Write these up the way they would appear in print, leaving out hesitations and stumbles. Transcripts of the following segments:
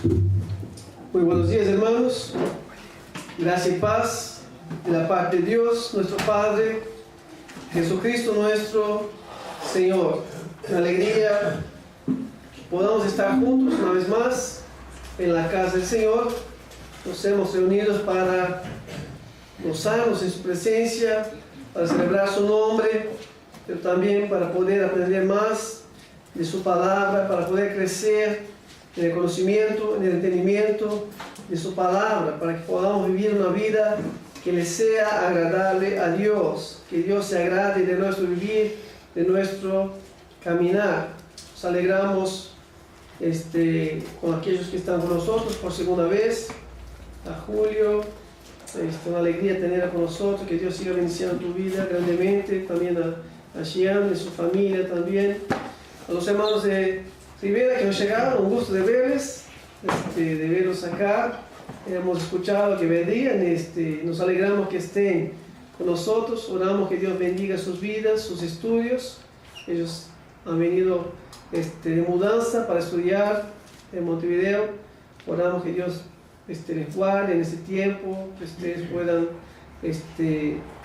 Muy buenos días, hermanos. Gracia y paz de la parte de Dios, nuestro Padre, Jesucristo nuestro Señor. Una alegría que podamos estar juntos una vez más en la casa del Señor. Nos hemos reunido para gozarnos en su presencia, para celebrar su nombre, pero también para poder aprender más de su palabra, para poder crecer en el conocimiento, en el entendimiento de su palabra, para que podamos vivir una vida que le sea agradable a Dios, que Dios se agrade de nuestro vivir, de nuestro caminar. Nos alegramos con aquellos que están con nosotros por segunda vez, a Julio, una alegría tenerla con nosotros, que Dios siga bendiciendo tu vida grandemente, también a Gian y su familia también, a los hermanos de Rivera que nos llegaron, un gusto de verles, de verlos acá. Hemos escuchado que vendrían, nos alegramos que estén con nosotros, oramos que Dios bendiga sus vidas, sus estudios. Ellos han venido de mudanza para estudiar en Montevideo. Oramos que Dios les guarde en ese tiempo, que ustedes puedan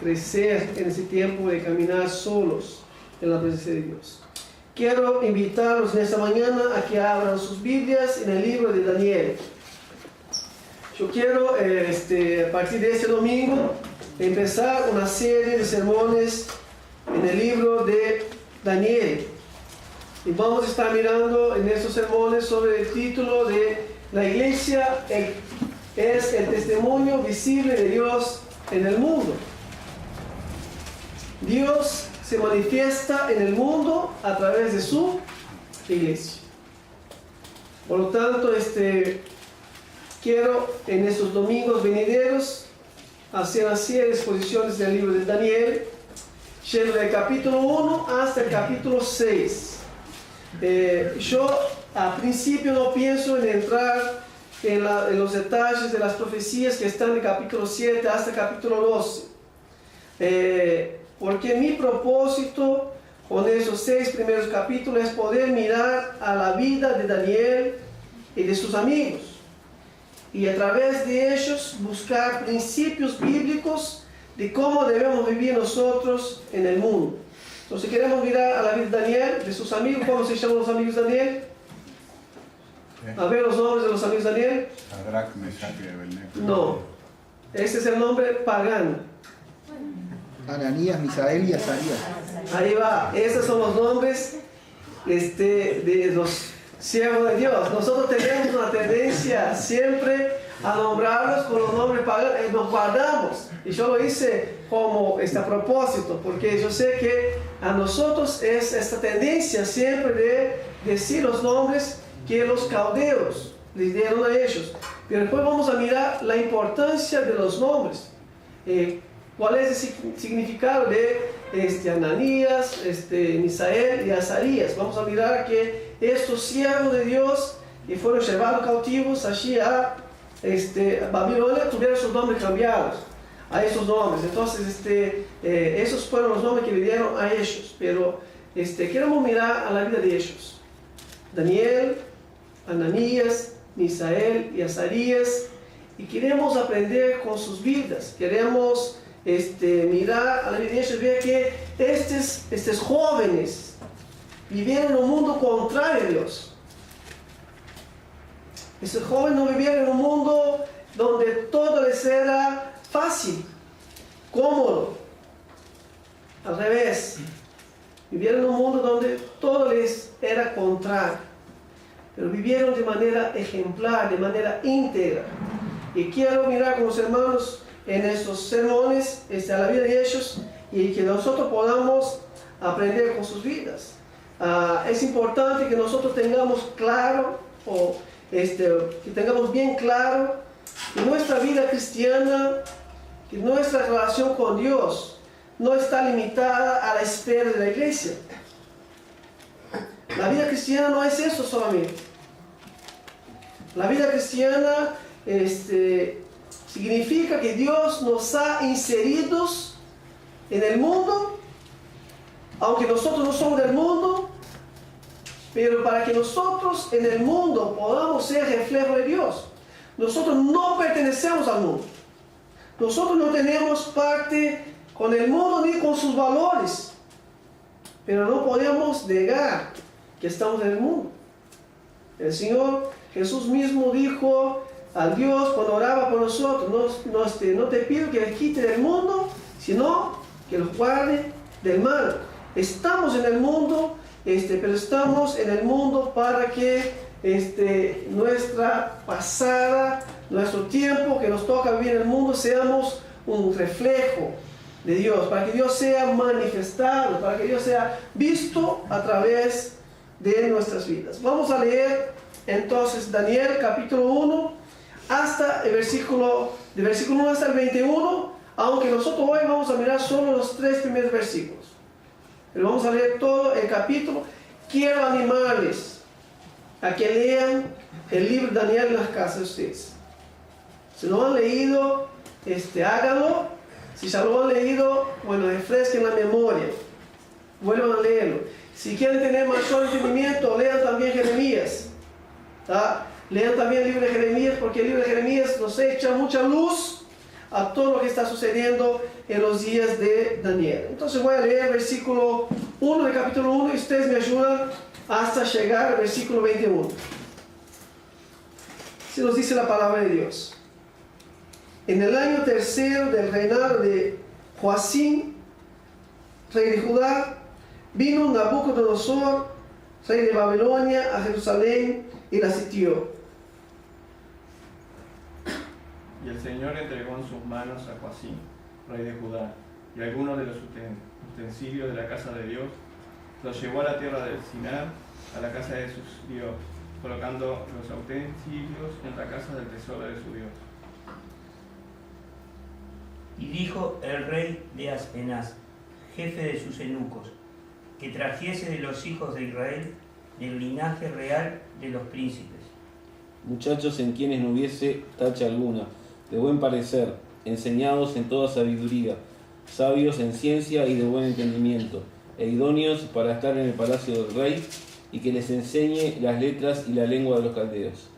crecer en ese tiempo de caminar solos en la presencia de Dios. Quiero invitarlos en esta mañana a que abran sus Biblias en el libro de Daniel. Yo quiero, a partir de este domingo, empezar una serie de sermones en el libro de Daniel. Y vamos a estar mirando en estos sermones sobre el título de La iglesia es el testimonio visible de Dios en el mundo. Dios se manifiesta en el mundo a través de su iglesia. Por lo tanto, quiero en estos domingos venideros hacer así exposiciones del libro de Daniel, yendo del capítulo 1 hasta el capítulo 6. Yo a principio no pienso en entrar en los detalles de las profecías que están del capítulo 7 hasta el capítulo 12. Porque mi propósito con esos 6 primeros capítulos es poder mirar a la vida de Daniel y de sus amigos. Y a través de ellos buscar principios bíblicos de cómo debemos vivir nosotros en el mundo. Entonces queremos mirar a la vida de Daniel, de sus amigos. ¿Cómo se llaman los amigos de Daniel? A ver los nombres de los amigos de Daniel. No, ese es el nombre pagano. Ananías, Misael y Azarías. Ahí va, esos son los nombres de los siervos de Dios. Nosotros tenemos una tendencia siempre a nombrarlos con los nombres paganos, nos guardamos. Y yo lo hice como a propósito, porque yo sé que a nosotros es esta tendencia siempre de decir los nombres que los caldeos les dieron a ellos. Pero después vamos a mirar la importancia de los nombres. ¿Cuál es el significado de Ananías, Misael y Azarías? Vamos a mirar que estos siervos de Dios que fueron llevados cautivos allí a Babilonia tuvieron sus nombres cambiados a esos nombres. Entonces, esos fueron los nombres que le dieron a ellos. Pero queremos mirar a la vida de ellos. Daniel, Ananías, Misael y Azarías. Y queremos aprender con sus vidas. Queremos mirar a la vida de ellos, ver que estos jóvenes vivieron en un mundo contrario a Dios. Estos jóvenes no vivieron en un mundo donde todo les era fácil, cómodo. Al revés, vivieron en un mundo donde todo les era contrario, pero vivieron de manera ejemplar, de manera íntegra. Y quiero mirar con los hermanos en estos sermones a la vida de ellos y que nosotros podamos aprender con sus vidas. Es importante que nosotros tengamos claro, que tengamos bien claro que nuestra vida cristiana, que nuestra relación con Dios no está limitada a la esfera de la iglesia. La vida cristiana no es eso solamente. La vida cristiana significa que Dios nos ha inseridos en el mundo, aunque nosotros no somos del mundo, pero para que nosotros en el mundo podamos buscamos ser reflejo de Dios. Nosotros no pertenecemos al mundo. Nosotros no tenemos parte con el mundo ni con sus valores. Pero no podemos negar que estamos en el mundo. El Señor Jesús mismo dijo al Dios cuando oraba por nosotros, no te pido que les quite del mundo, sino que los guarde del mal. Estamos en el mundo, pero estamos en el mundo para que nuestra pasada, nuestro tiempo que nos toca vivir en el mundo, seamos un reflejo de Dios, para que Dios sea manifestado, para que Dios sea visto a través de nuestras vidas. Vamos a leer entonces Daniel capítulo 1 hasta el versículo 1 hasta el 21, aunque nosotros hoy vamos a mirar solo los 3 primeros versículos. Pero vamos a leer todo el capítulo. Quiero animarles a que lean el libro de Daniel en las casas de ustedes. Si lo han leído, háganlo. Si ya lo han leído, bueno, refresquen la memoria. Vuelvan a leerlo. Si quieren tener mayor entendimiento, lean también Jeremías. ¿Tá? Lean también el libro de Jeremías, porque el libro de Jeremías nos echa mucha luz a todo lo que está sucediendo en los días de Daniel. Entonces voy a leer el versículo 1 del capítulo 1 y ustedes me ayudan hasta llegar al versículo 21. Se nos dice la palabra de Dios. En el año tercero del reinado de Joacim, rey de Judá, vino Nabucodonosor, rey de Babilonia, a Jerusalén y la sitió. Y el Señor entregó en sus manos a Joacim, rey de Judá, y algunos de los utensilios de la casa de Dios, los llevó a la tierra del Sinar, a la casa de su Dios, colocando los utensilios en la casa del tesoro de su Dios. Y dijo el rey de Aspenaz, jefe de sus eunucos, que trajese de los hijos de Israel del linaje real de los príncipes. Muchachos en quienes no hubiese tacha alguna, de buen parecer, enseñados en toda sabiduría, sabios en ciencia y de buen entendimiento, e idóneos para estar en el palacio del rey, y que les enseñe las letras y la lengua de los caldeos.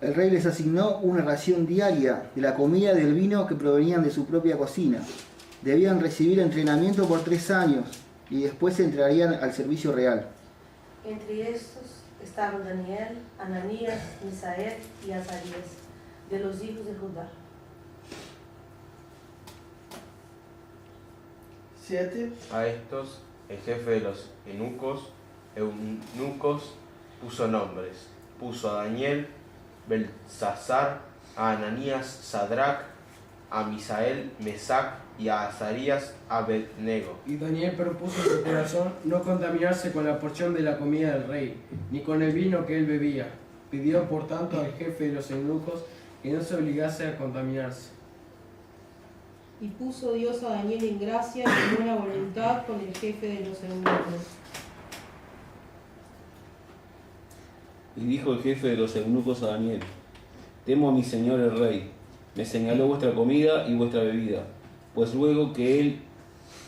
El rey les asignó una ración diaria de la comida y del vino que provenían de su propia cocina. Debían recibir entrenamiento por 3 años y después se entrarían al servicio real. Entre estos estaban Daniel, Ananías, Misael y Azarías, de los hijos de Judá. 7. A estos, el jefe de los eunucos puso nombres. Puso a Daniel, Belsasar, a Ananías, Sadrac, a Misael, Mesac y a Azarías, Abednego. Y Daniel propuso en su corazón no contaminarse con la porción de la comida del rey, ni con el vino que él bebía. Pidió por tanto al jefe de los eunucos que no se obligase a contaminarse. Y puso Dios a Daniel en gracia y en buena voluntad con el jefe de los eunucos. Y dijo el jefe de los eunucos a Daniel: Temo a mi señor el rey, me señaló vuestra comida y vuestra bebida, pues luego que él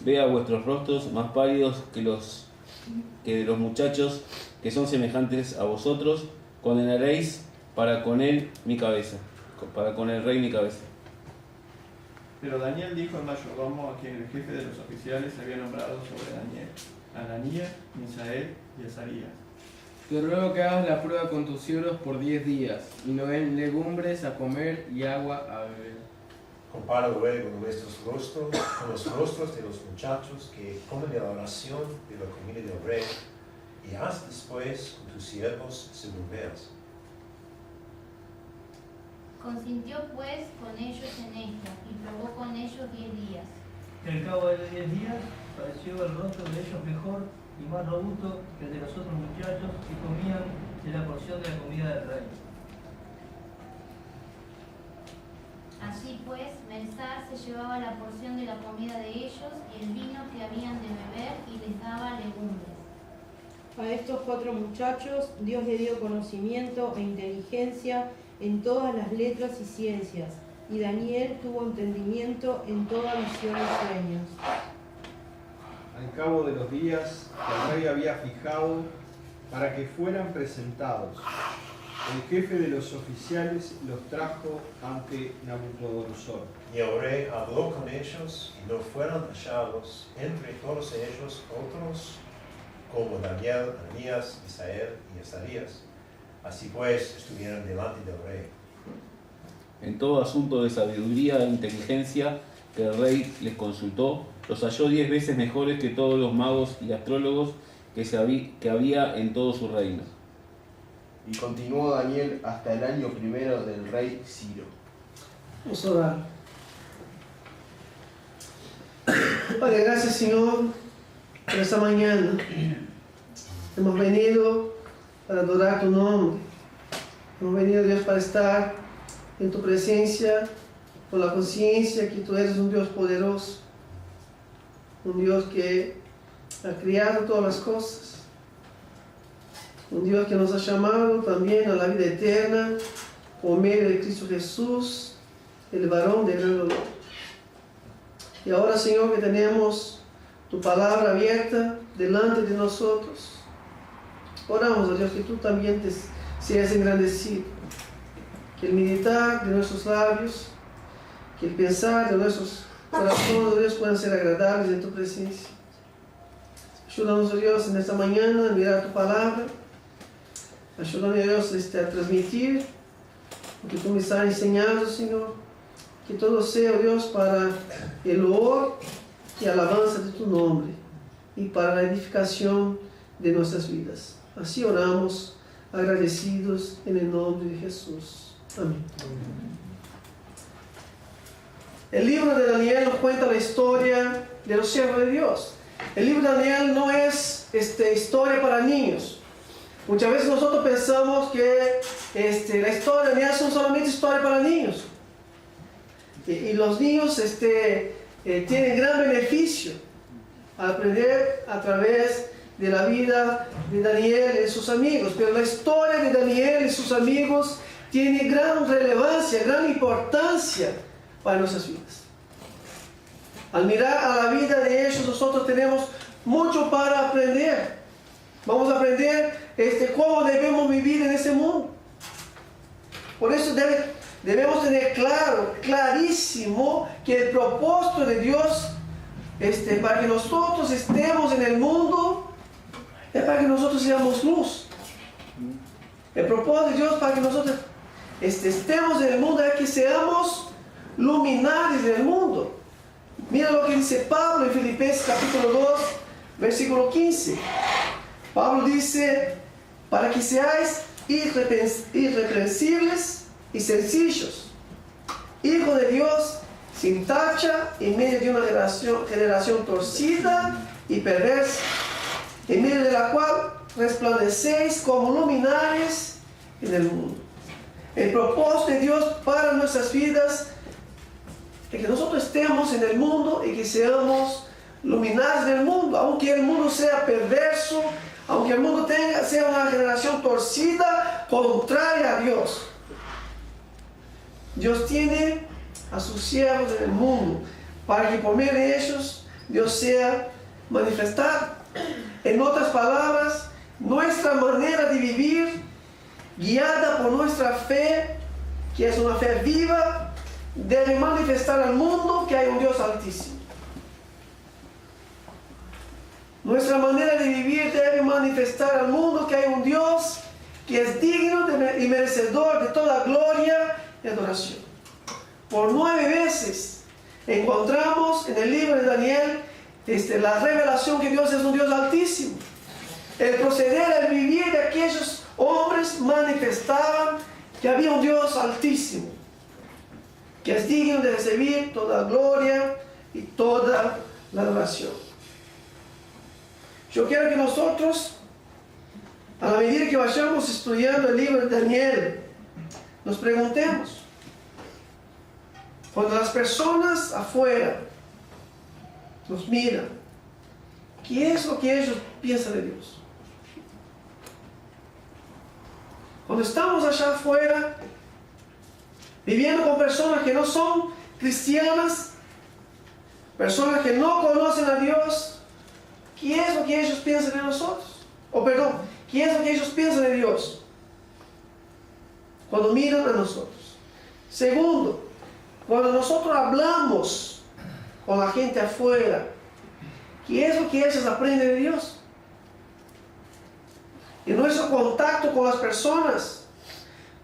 vea vuestros rostros más pálidos que de los muchachos que son semejantes a vosotros, condenaréis para con él mi cabeza, para con el rey mi cabeza. Pero Daniel dijo al mayordomo, a quien el jefe de los oficiales había nombrado sobre Daniel, Ananías, Misael y Azarías: Te ruego que hagas la prueba con tus siervos por 10 días, y no den legumbres a comer y agua a beber. Compara luego nuestros rostros con los rostros de los muchachos que comen de la oración de la comida del rey, y haz después con tus siervos según veas. Consintió pues con ellos en esto, y probó con ellos 10 días. Y al cabo de 10 días pareció el rostro de ellos mejor y más robusto que el de los otros muchachos que comían de la porción de la comida del rey. Así pues, Belsasar se llevaba la porción de la comida de ellos y el vino que habían de beber y les daba legumbres. A estos 4 muchachos Dios le dio conocimiento e inteligencia en todas las letras y ciencias, y Daniel tuvo entendimiento en toda visión y sueños. Al cabo de los días que el rey había fijado, para que fueran presentados. El jefe de los oficiales los trajo ante Nabucodonosor. Y el rey habló con ellos y no fueron hallados entre todos ellos otros como Daniel, Ananías, Misael y Azarías. Así pues estuvieron delante del rey. En todo asunto de sabiduría e inteligencia que el rey les consultó, los halló 10 veces mejores que todos los magos y astrólogos que había en todo su reino. Y continuó Daniel hasta el año primero del rey Ciro. Vamos a orar. Padre, gracias Señor por esta mañana. Hemos venido para adorar tu nombre. Hemos venido, Dios, para estar en tu presencia con la conciencia que tú eres un Dios poderoso. Un Dios que ha creado todas las cosas. Un Dios que nos ha llamado también a la vida eterna por medio de Cristo Jesús, el varón de gran dolor. Y ahora, Señor, que tenemos tu palabra abierta delante de nosotros, oramos a Dios que tú también te seas engrandecido, que el meditar de nuestros labios, que el pensar de nuestros corazones, Dios, puedan ser agradables en tu presencia. Ayúdanos, Dios, en esta mañana a mirar tu palabra. Ayúdame, Dios, a transmitir lo que tú me estás enseñando, Señor. Que todo sea, Dios, para el loor y alabanza de tu nombre y para la edificación de nuestras vidas. Así oramos, agradecidos en el nombre de Jesús. Amén. El libro de Daniel nos cuenta la historia de los siervos de Dios. El libro de Daniel no es historia para niños. Muchas veces nosotros pensamos que la historia de Daniel son solamente historias para niños. Y los niños tienen gran beneficio al aprender a través de la vida de Daniel y de sus amigos. Pero la historia de Daniel y sus amigos tiene gran relevancia, gran importancia para nuestras vidas. Al mirar a la vida de ellos, nosotros tenemos mucho para aprender. Vamos a aprender cómo debemos vivir en este mundo. Por eso debemos tener clarísimo que el propósito de Dios para que nosotros estemos en el mundo es para que nosotros seamos luz. El propósito de Dios para que nosotros estemos en el mundo es que seamos luminares del mundo. Mira lo que dice Pablo en Filipenses capítulo 2, versículo 15. Pablo dice, para que seáis irreprensibles y sencillos, hijos de Dios, sin tacha, en medio de una generación torcida y perversa, en medio de la cual resplandecéis como luminares en el mundo. El propósito de Dios para nuestras vidas es que nosotros estemos en el mundo y que seamos luminares del mundo, aunque el mundo sea perverso, aunque el mundo sea una generación torcida, contraria a Dios. Dios tiene a sus siervos en el mundo para que por medio de ellos Dios sea manifestado. En otras palabras, nuestra manera de vivir, guiada por nuestra fe, que es una fe viva, debe manifestar al mundo que hay un Dios altísimo. Nuestra manera de vivir debe manifestar al mundo que hay un Dios que es digno y merecedor de toda gloria y adoración. Por 9 veces encontramos en el libro de Daniel la revelación que Dios es un Dios altísimo. El proceder, el vivir de aquellos hombres manifestaban que había un Dios altísimo, que es digno de recibir toda gloria y toda la adoración. Yo quiero que nosotros, a la medida que vayamos estudiando el libro de Daniel, nos preguntemos, cuando las personas afuera nos miran, ¿qué es lo que ellos piensan de Dios? Cuando estamos allá afuera, viviendo con personas que no son cristianas, personas que no conocen a Dios, ¿qué es lo que ellos piensan de nosotros? O perdón, ¿Qué es lo que ellos piensan de Dios cuando miran a nosotros? Segundo, cuando nosotros hablamos con la gente afuera, ¿qué es lo que ellos aprenden de Dios? En nuestro contacto con las personas,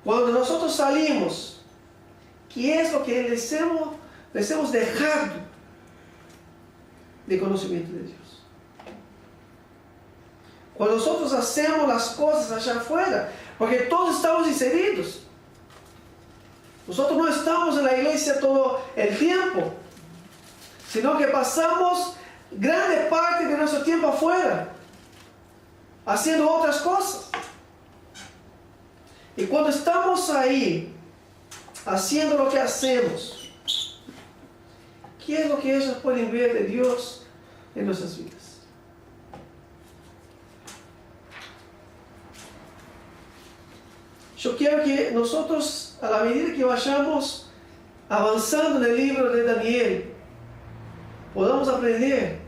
cuando nosotros salimos, ¿qué es lo que les hemos dejado de conocimiento de Dios? Cuando nosotros hacemos las cosas allá afuera, porque todos estamos inseridos. Nosotros no estamos en la iglesia todo el tiempo, sino que pasamos grande parte de nuestro tiempo afuera, haciendo otras cosas. Y cuando estamos ahí, haciendo lo que hacemos, ¿qué es lo que ellos pueden ver de Dios en nuestras vidas? Yo quiero que nosotros, a la medida que vayamos avanzando en el libro de Daniel, podamos aprender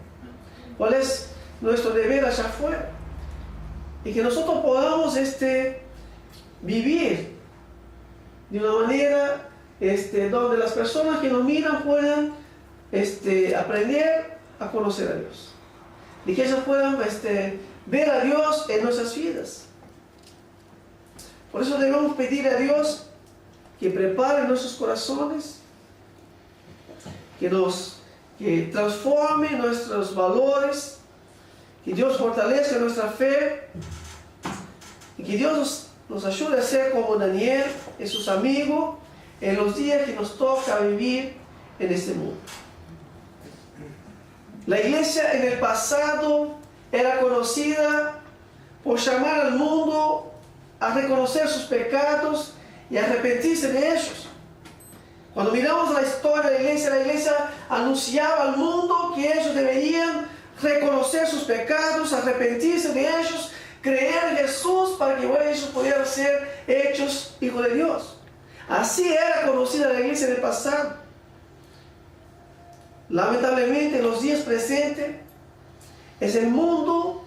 cuál es nuestro deber allá afuera. Y que nosotros podamos vivir de una manera donde las personas que nos miran puedan aprender a conocer a Dios. Y que ellos puedan ver a Dios en nuestras vidas. Por eso debemos pedir a Dios que prepare nuestros corazones, que transforme nuestros valores, que Dios fortalezca nuestra fe y que Dios nos ayude a ser como Daniel y sus amigos en los días que nos toca vivir en este mundo. La iglesia en el pasado era conocida por llamar al mundo a reconocer sus pecados y arrepentirse de ellos. Cuando miramos la historia de la iglesia anunciaba al mundo que ellos deberían reconocer sus pecados, arrepentirse de ellos, creer en Jesús para que ellos pudieran ser hechos hijos de Dios. Así era conocida la iglesia del pasado. Lamentablemente en los días presentes es el mundo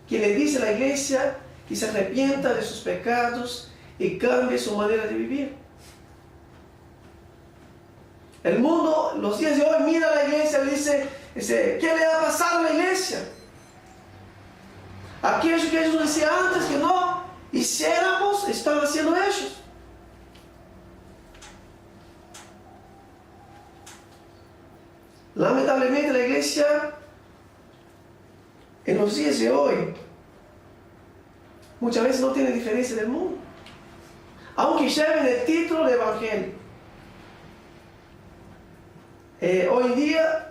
que le dice a la iglesia que se arrepienta de sus pecados y cambie su manera de vivir. El mundo, los días de hoy, mira a la iglesia y dice, ¿qué le ha pasado a la iglesia? Aquello que ellos decían antes que no hiciéramos, están haciendo ellos. Lamentablemente la iglesia en los días de hoy muchas veces no tiene diferencia del mundo, aunque lleven el título de evangelio. Hoy en día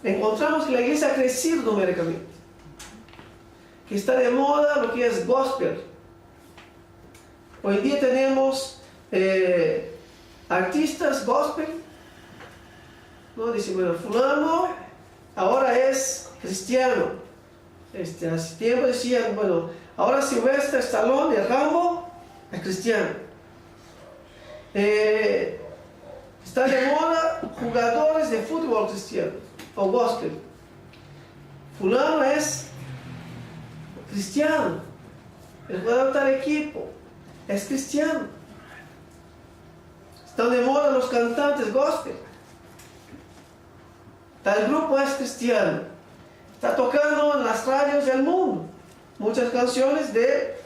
encontramos que la iglesia ha crecido numéricamente, que está de moda lo que es gospel. Hoy en día tenemos artistas gospel, ¿no? Dicen, bueno, fulano ahora es cristiano. Hace tiempo decían, bueno, ahora Sylvester Stallone, el Rambo, es cristiano. Está de moda jugadores de fútbol cristiano o gospel. Fulano es cristiano. El jugador de tal equipo es cristiano. Están de moda los cantantes gospel. Tal grupo es cristiano. Está tocando en las radios del mundo muchas canciones de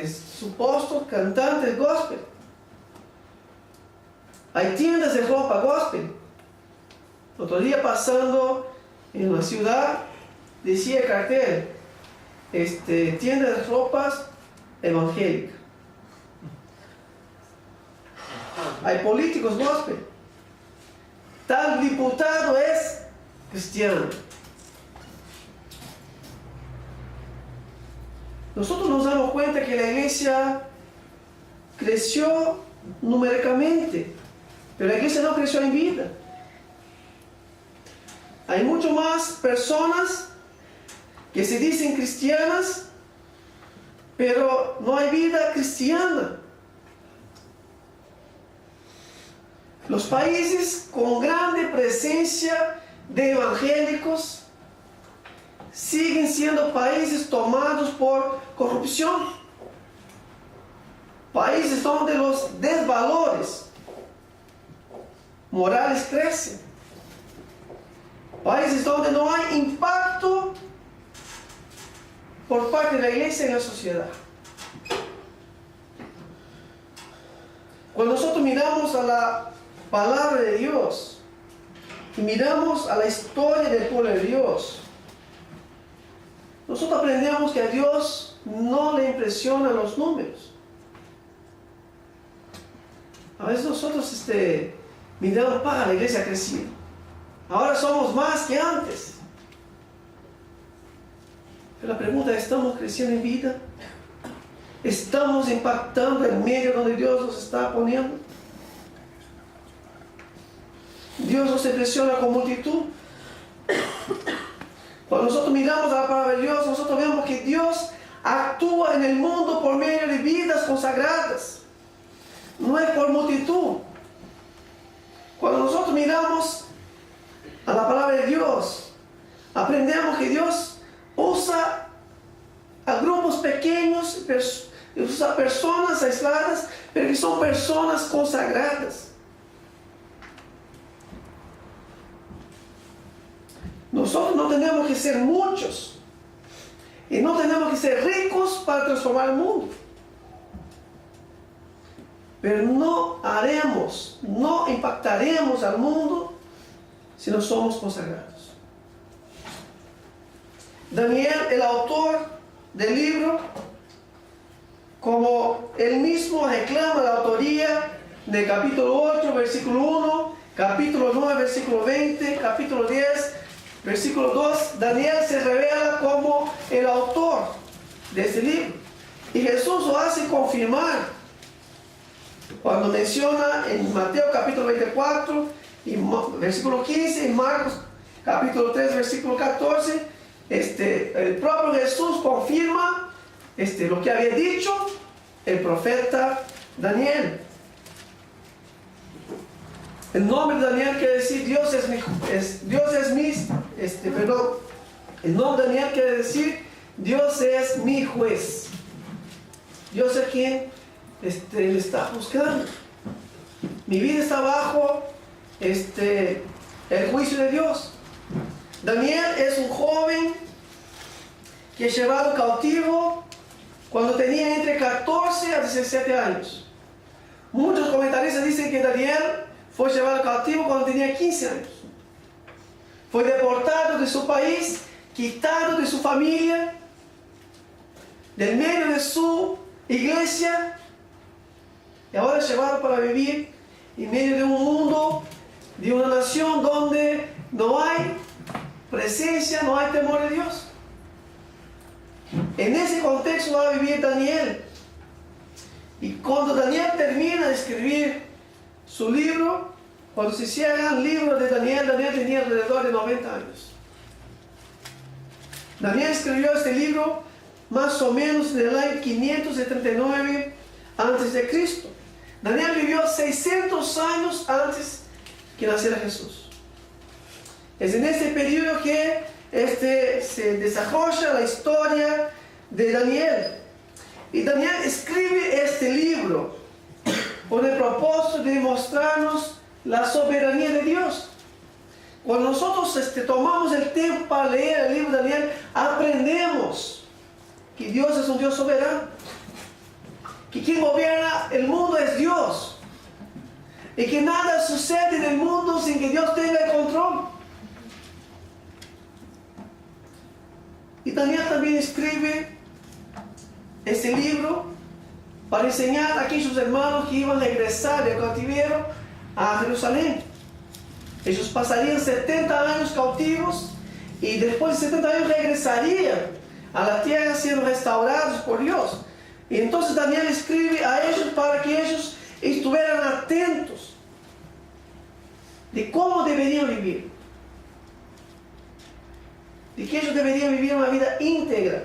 supuestos cantantes gospel. Hay tiendas de ropa gospel. Otro día pasando en una ciudad decía el cartel, tienda de ropas evangélica. Hay políticos gospel. Tal diputado es cristiano. Nosotros nos damos cuenta que la iglesia creció numéricamente, pero la iglesia no creció en vida. Hay mucho más personas que se dicen cristianas, pero no hay vida cristiana. Los países con grande presencia de evangélicos siguen siendo países tomados por corrupción. Países donde los desvalores morales crecen. Países donde no hay impacto por parte de la iglesia en la sociedad. Cuando nosotros miramos a la palabra de Dios y miramos a la historia del pueblo de Dios, nosotros aprendemos que a Dios no le impresionan los números. A veces nosotros miramos, la iglesia ha crecido. Ahora somos más que antes. Pero la pregunta es, ¿estamos creciendo en vida? ¿Estamos impactando el medio donde Dios nos está poniendo? Dios nos impresiona con multitud. Cuando nosotros miramos a la palabra de Dios, nosotros vemos que Dios actúa en el mundo por medio de vidas consagradas. No es por multitud. Cuando nosotros miramos a la palabra de Dios, aprendemos que Dios usa a grupos pequeños, usa personas aisladas, pero que son personas consagradas. Nosotros no tenemos que ser muchos y no tenemos que ser ricos para transformar el mundo. Pero no impactaremos al mundo si no somos consagrados. Daniel, el autor del libro, como él mismo reclama la autoría del capítulo 8, versículo 1, capítulo 9, versículo 20, capítulo 10, versículo 2, Daniel se revela como el autor de este libro. Y Jesús lo hace confirmar cuando menciona en Mateo capítulo 24, y versículo 15, en Marcos capítulo 3, versículo 14, el propio Jesús confirma lo que había dicho el profeta Daniel. El nombre de Daniel quiere decir el nombre de Daniel quiere decir Dios es mi juez. Dios es quien le está buscando. Mi vida está bajo el juicio de Dios. Daniel es un joven que es llevado cautivo cuando tenía entre 14 a 17 años. Muchos comentaristas dicen que Daniel fue llevado cautivo cuando tenía 15 años. Fue deportado de su país, quitado de su familia, del medio de su iglesia, y ahora es llevado para vivir en medio de un mundo, de una nación donde no hay presencia, no hay temor de Dios. En ese contexto va a vivir Daniel. Y cuando Daniel termina de escribir su libro, cuando se cierra el libro de Daniel, Daniel tenía alrededor de 90 años. Daniel escribió este libro más o menos en el año 539 a.C. Daniel vivió 600 años antes que naciera Jesús. Es en este periodo que se desarrolla la historia de Daniel. Y Daniel escribe este libro con el propósito de mostrarnos la soberanía de Dios. Cuando nosotros tomamos el tiempo para leer el libro de Daniel, aprendemos que Dios es un Dios soberano, que quien gobierna el mundo es Dios, y que nada sucede en el mundo sin que Dios tenga el control. Y Daniel también escribe este libro para enseñar a aquellos hermanos que iban a regresar del cautiverio a Jerusalén. Ellos pasarían 70 años cautivos y después de 70 años regresarían a la tierra siendo restaurados por Dios. Y entonces Daniel escribe a ellos para que ellos estuvieran atentos de cómo deberían vivir, de que ellos deberían vivir una vida íntegra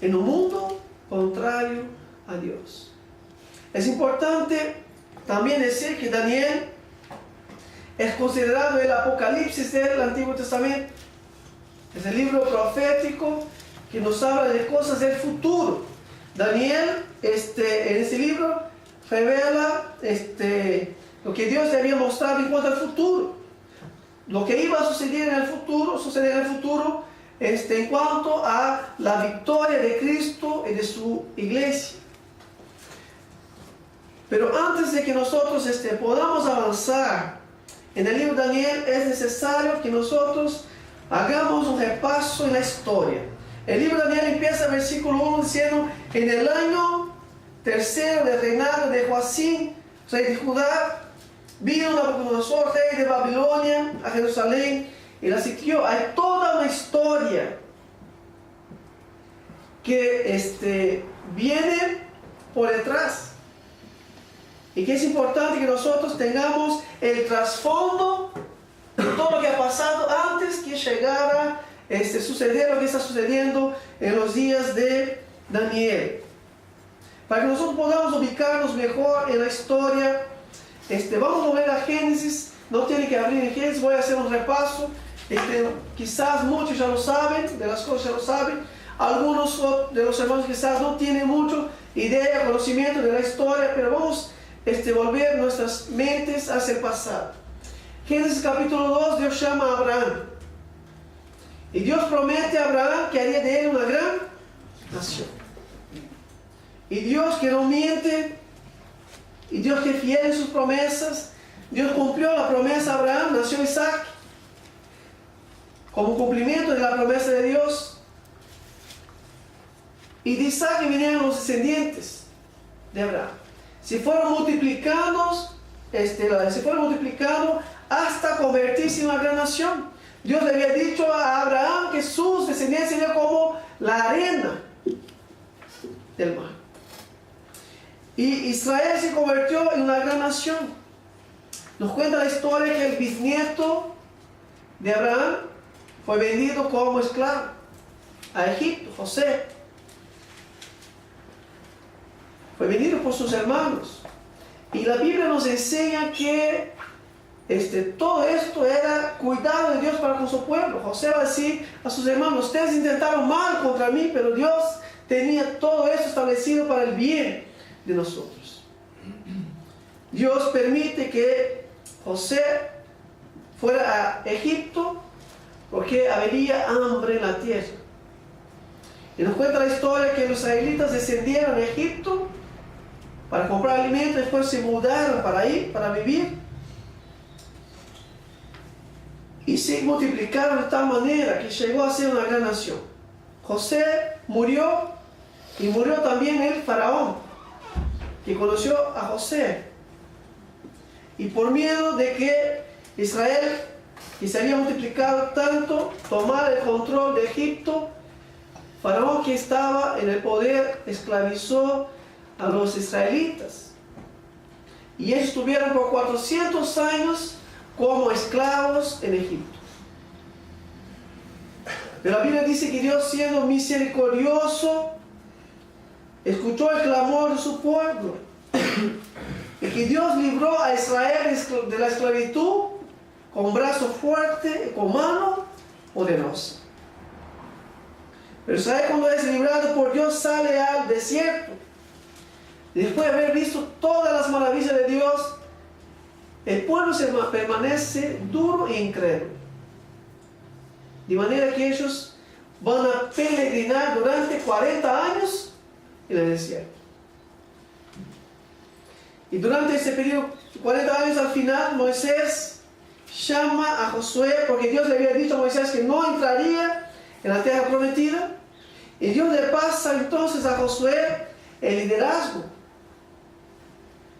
en un mundo contrario a Dios. Es importante también decir que Daniel es considerado el Apocalipsis del Antiguo Testamento. Es el libro profético que nos habla de cosas del futuro. Daniel, en ese libro, revela lo que Dios le había mostrado en cuanto al futuro. Lo que iba a suceder en el futuro, en cuanto a la victoria de Cristo y de su iglesia. Pero antes de que nosotros podamos avanzar en el libro de Daniel, es necesario que nosotros hagamos un repaso en la historia. El libro de Daniel empieza en versículo 1 diciendo: en el año tercero del reinado de Joacim, rey de Judá, vino Nabucodonosor, rey de Babilonia, a Jerusalén y la sitió. Hay toda una historia que viene por detrás y que es importante que nosotros tengamos el trasfondo de todo lo que ha pasado antes que llegara suceder lo que está sucediendo en los días de Daniel, para que nosotros podamos ubicarnos mejor en la historia. Vamos a ver a Génesis. No tiene que abrir en Génesis, voy a hacer un repaso. Quizás muchos ya lo saben, de las cosas ya lo saben. Algunos de los hermanos quizás no tienen mucho idea, conocimiento de la historia, pero vamos a volver nuestras mentes hacia el pasado. Génesis capítulo 2, Dios llama a Abraham. Y Dios promete a Abraham que haría de él una gran nación. Y Dios, que no miente, y Dios que es fiel en sus promesas, Dios cumplió la promesa a Abraham, nació Isaac. Como cumplimiento de la promesa de Dios. Y de Isaac vinieron los descendientes de Abraham. Se fueron multiplicando hasta convertirse en una gran nación. Dios le había dicho a Abraham que sus descendientes serían como la arena del mar. Y Israel se convirtió en una gran nación. Nos cuenta la historia que el bisnieto de Abraham fue vendido como esclavo a Egipto, José. Fue vendido por sus hermanos. Y la Biblia nos enseña que todo esto era cuidado de Dios para con su pueblo. José va a decir a sus hermanos: ustedes intentaron mal contra mí, pero Dios tenía todo esto establecido para el bien de nosotros. Dios permite que José fuera a Egipto porque había hambre en la tierra. Y nos cuenta la historia que los israelitas descendieron a Egipto para comprar alimento, después se mudaron para vivir. Y se multiplicaron de tal manera que llegó a ser una gran nación. José murió, y murió también el faraón, que conoció a José. Y por miedo de que Israel, que se había multiplicado tanto, tomara el control de Egipto, faraón, que estaba en el poder, esclavizó a los israelitas. Y ellos estuvieron por 400 años como esclavos en Egipto. Pero la Biblia dice que Dios, siendo misericordioso, escuchó el clamor de su pueblo. Y que Dios libró a Israel de la esclavitud con brazo fuerte y con mano poderosa. Pero Israel, cuando es librado por Dios, sale al desierto. Y después de haber visto todas las maravillas de Dios, el pueblo permanece duro e incrédulo. De manera que ellos van a peregrinar durante 40 años en el desierto. Y durante ese periodo, 40 años, al final, Moisés llama a Josué, porque Dios le había dicho a Moisés que no entraría en la tierra prometida. Y Dios le pasa entonces a Josué el liderazgo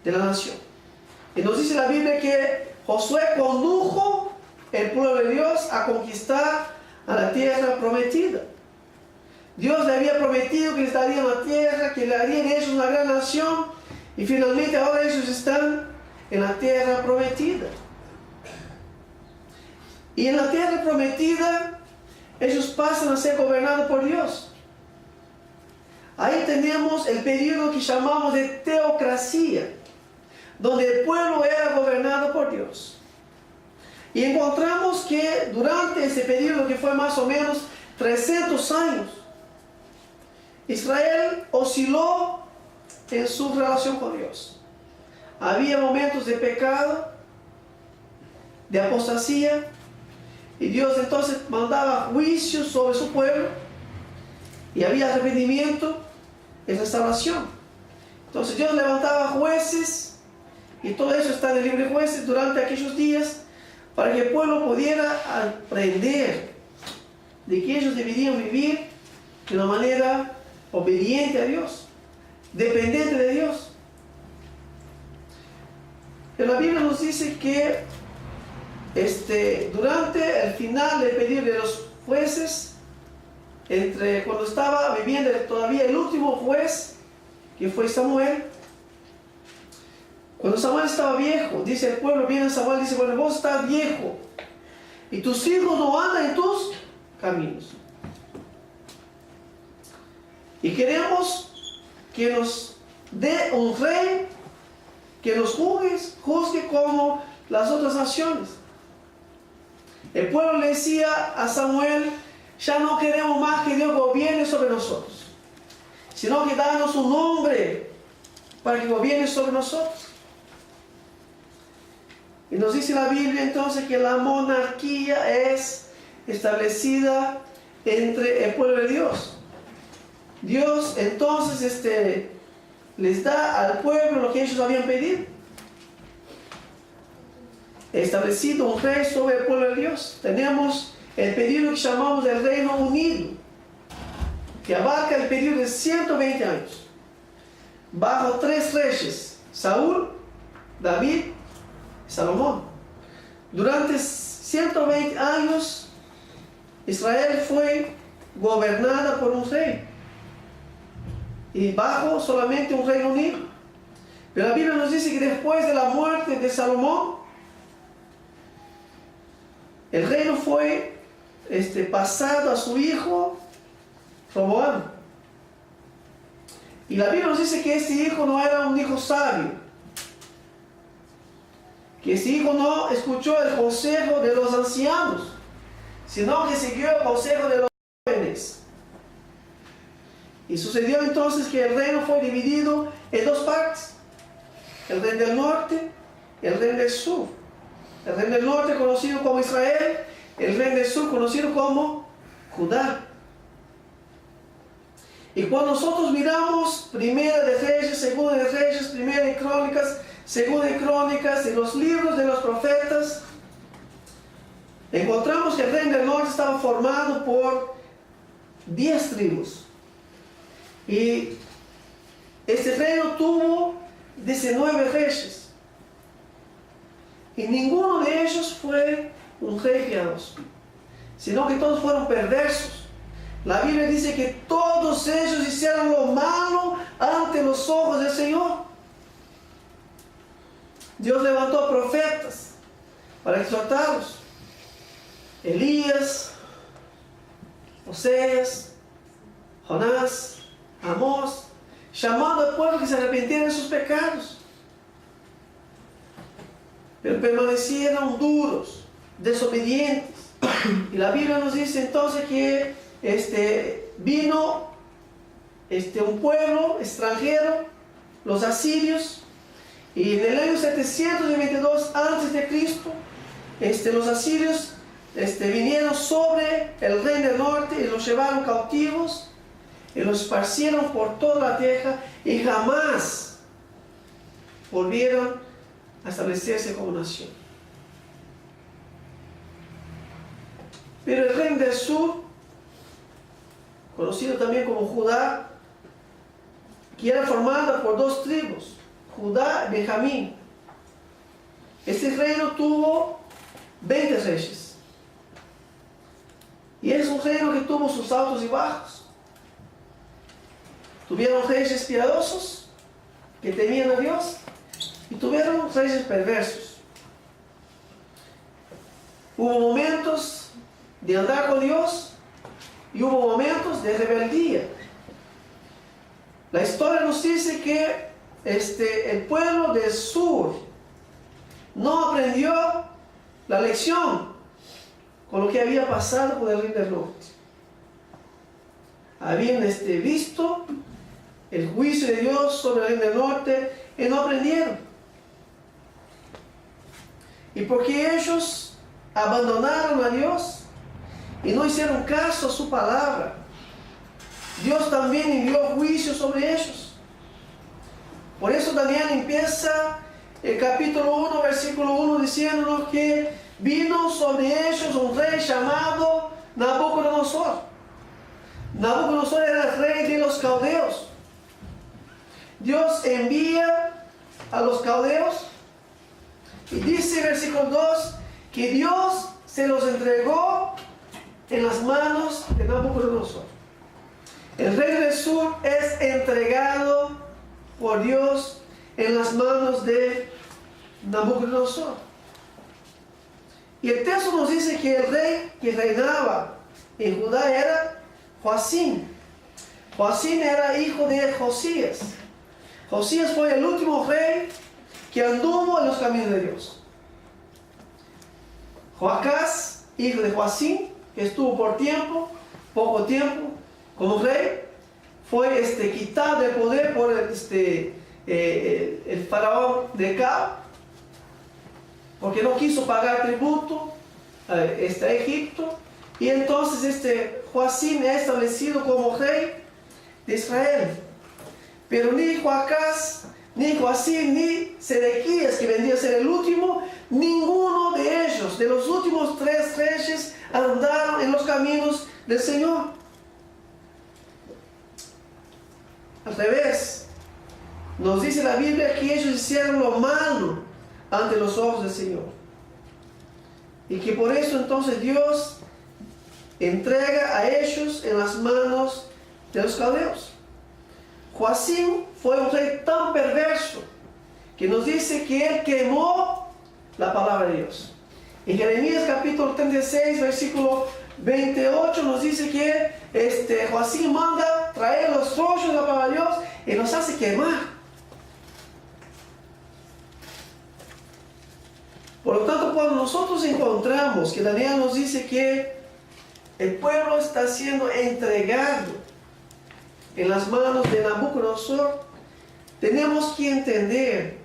de la nación. Y nos dice la Biblia que Josué condujo el pueblo de Dios a conquistar a la tierra prometida. Dios le había prometido que les daría una tierra, que le haría de ellos una gran nación, y finalmente ahora ellos están en la tierra prometida. Y en la tierra prometida ellos pasan a ser gobernados por Dios. Ahí tenemos el periodo que llamamos de teocracia, donde el pueblo era gobernado por Dios. Y encontramos que durante ese periodo, que fue más o menos 300 años, Israel osciló en su relación con Dios. Había momentos de pecado, de apostasía, y Dios entonces mandaba juicio sobre su pueblo, y había arrepentimiento y restauración. Entonces Dios levantaba jueces, y todo eso está en el libro de Jueces durante aquellos días, para que el pueblo pudiera aprender de que ellos deberían vivir de una manera obediente a Dios, dependiente de Dios. Pero la Biblia nos dice que durante el final del periodo de los jueces, cuando estaba viviendo todavía el último juez, que fue Samuel, cuando Samuel estaba viejo, dice el pueblo, viene Samuel y dice, bueno, vos estás viejo y tus hijos no andan en tus caminos. Y queremos que nos dé un rey que nos juzgue como las otras naciones. El pueblo le decía a Samuel, ya no queremos más que Dios gobierne sobre nosotros, sino que danos un hombre para que gobierne sobre nosotros. Y nos dice la Biblia entonces que la monarquía es establecida entre el pueblo de Dios. Dios entonces les da al pueblo lo que ellos habían pedido. Establecido un rey sobre el pueblo de Dios. Tenemos el periodo que llamamos el Reino Unido, que abarca el periodo de 120 años, bajo 3 reyes, Saúl, David y Salomón. Durante 120 años, Israel fue gobernada por un rey, y bajo solamente un Reino Unido. Pero la Biblia nos dice que después de la muerte de Salomón, el reino fue pasado a su hijo Roboam. Y la Biblia nos dice que este hijo no era un hijo sabio, que este hijo no escuchó el consejo de los ancianos, sino que siguió el consejo de los jóvenes. Y sucedió entonces que el reino fue dividido en 2 partes: el reino del norte y el reino del sur. El reino del norte conocido como Israel, el reino del sur conocido como Judá. Y cuando nosotros miramos Primera de Reyes, Segunda de Reyes, Primera de Crónicas, Segunda de Crónicas y los libros de los profetas, encontramos que el reino del norte estaba formado por 10 tribus. Y este reino tuvo 19 reyes. Y ninguno de ellos fue un rey piadoso, sino que todos fueron perversos. La Biblia dice que todos ellos hicieron lo malo ante los ojos del Señor. Dios levantó profetas para exhortarlos: Elías, Oseas, Jonás, Amós, llamando al pueblo que se arrepintiera de sus pecados. Pero permanecieron duros, desobedientes. Y la Biblia nos dice entonces que vino un pueblo extranjero, los asirios, y en el año 722 a.C., los asirios vinieron sobre el reino del norte y los llevaron cautivos y los esparcieron por toda la tierra, y jamás volvieron a establecerse como nación. Pero el reino del sur, conocido también como Judá, que era formada por 2 tribus, Judá y Benjamín, este reino tuvo 20 reyes. Y es un reino que tuvo sus altos y bajos. Tuvieron reyes piadosos que temían a Dios, y tuvieron reyes perversos. Hubo momentos de andar con Dios y hubo momentos de rebeldía. La historia nos dice que el pueblo del sur no aprendió la lección con lo que había pasado con el reino del norte. habían visto el juicio de Dios sobre el reino del norte y no aprendieron. Y porque ellos abandonaron a Dios y no hicieron caso a su palabra, Dios también envió juicio sobre ellos. Por eso Daniel empieza el capítulo 1, versículo 1, diciéndonos que vino sobre ellos un rey llamado Nabucodonosor. Nabucodonosor era el rey de los caldeos. Dios envía a los caldeos y dice versículo 2 que Dios se los entregó en las manos de Nabucodonosor. El rey del sur es entregado por Dios en las manos de Nabucodonosor. Y el texto nos dice que el rey que reinaba en Judá era Joacim. Joacim era hijo de Josías. Josías fue el último rey que anduvo en los caminos de Dios. Joacás, hijo de Joacim, que estuvo poco tiempo como rey, fue quitado de poder por el faraón de Cab, porque no quiso pagar tributo a Egipto, y entonces Joacim es establecido como rey de Israel. Pero ni Joacás, ni Joacim, ni Sedequías, que vendría a ser el último, ninguno de ellos, de los últimos 3 reyes, andaron en los caminos del Señor. Al revés, nos dice la Biblia que ellos hicieron lo malo ante los ojos del Señor. Y que por eso entonces Dios entrega a ellos en las manos de los caldeos. Joacim fue un rey tan perverso que nos dice que él quemó la palabra de Dios. En Jeremías capítulo 36, versículo 28 nos dice que Joacim manda traer los rollos de la palabra de Dios y los hace quemar. Por lo tanto, cuando nosotros encontramos que Daniel nos dice que el pueblo está siendo entregado en las manos de Nabucodonosor, tenemos que entender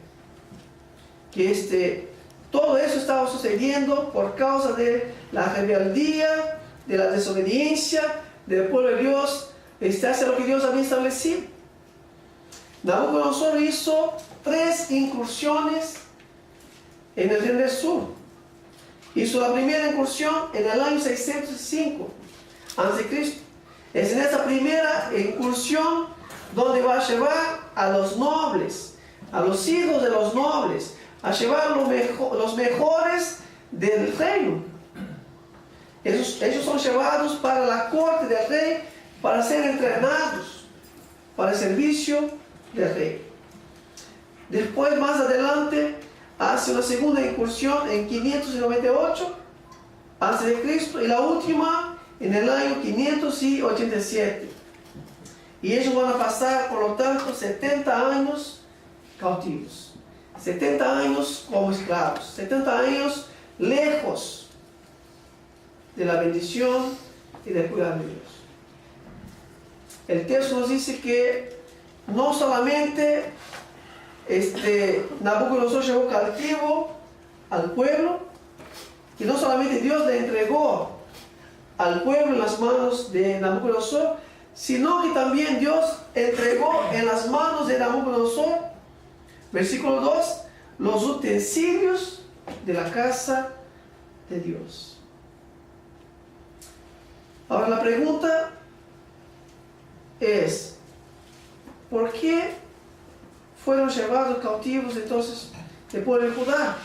que todo eso estaba sucediendo por causa de la rebeldía, de la desobediencia del pueblo de Dios, hacia lo que Dios había establecido. Nabucodonosor hizo 3 incursiones en el reino del sur. Hizo la primera incursión en el año 605 a.C. Es en esta primera incursión donde va a llevar a los nobles, a los hijos de los nobles, a llevar los mejores del reino. Ellos son llevados para la corte del rey para ser entrenados para el servicio del rey. Después, más adelante, hace una segunda incursión en 598 a.C. y la última en el año 587. Y ellos van a pasar, por lo tanto, 70 años cautivos. 70 años como esclavos. 70 años lejos de la bendición y del cuidado de Dios. El texto nos dice que no solamente Nabucodonosor llevó cautivo al pueblo, que no solamente Dios le entregó al pueblo en las manos de Nabucodonosor, sino que también Dios entregó en las manos de Nabucodonosor, versículo 2, los utensilios de la casa de Dios. Ahora la pregunta es, ¿por qué fueron llevados cautivos entonces el pueblo de Judá?